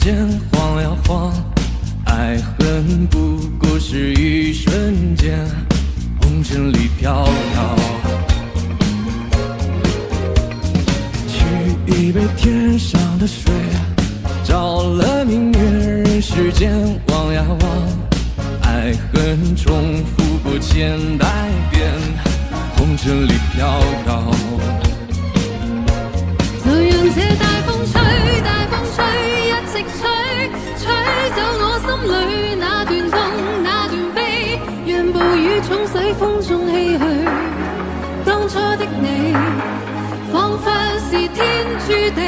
间晃呀晃，爱恨不过是一瞬间，红尘里飘摇。取一杯天上的水，照了明月，人世间望呀望，爱恨重复过千代遍，红尘里飘摇。就讓這大風吹，大風吹，一直吹，吹走我心裏那段痛，那段悲，讓暴雨沖洗風中唏噓。當初的你，彷彿是天注定。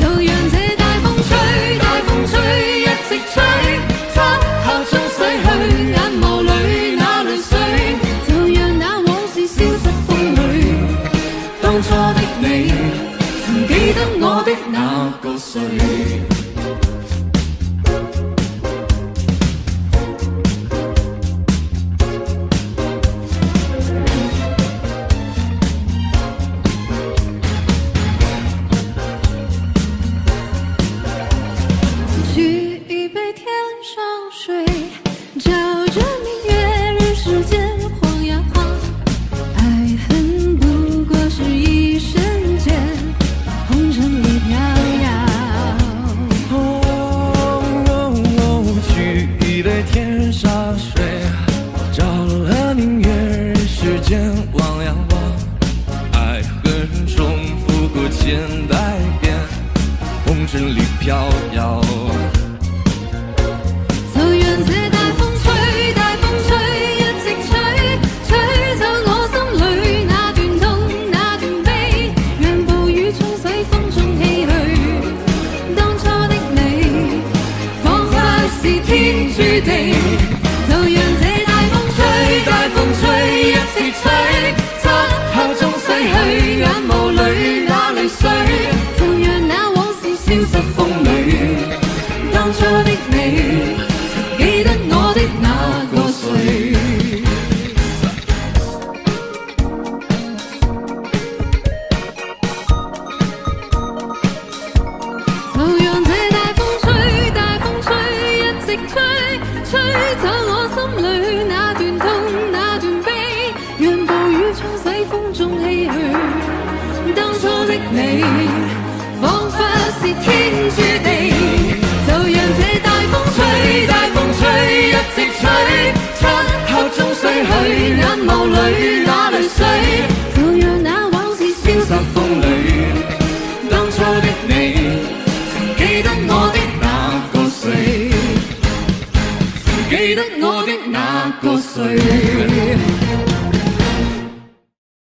就讓這大風吹，大風吹，一直吹，漆黑中洗去眼眸裏那淚水，就讓那往事消失風裏。當初的你，曾記得我的那個誰？取一杯天上水，照着明月，人世間晃呀晃，愛恨不過是一瞬間，紅塵裏飄搖。取一杯天上水，照了明月，人世間望呀望，愛恨重複過千代遍，紅塵裏飄搖。就讓這大風吹，大風吹，一直吹，吹走我心裏那段痛，那段悲，讓暴雨沖洗風中唏噓。當初的你，彷彿是天注定。就讓這大風吹，大風吹，一直吹，漆黑中洗去眼眸裏那淚水，就讓那往事消失風裏。當初的你，曾記得我的那個誰？就讓這大風吹，大風吹，一直吹，吹走我心裏那段痛，那段悲，讓暴雨沖洗風中唏噓。當初的你，彷彿是天注定。就讓這大風吹，大風吹，一直吹，漆黑中洗去眼眸裏那淚水，就讓那往事消失風裏。當初的你，曾記得我的那個誰？曾記得我的那個誰？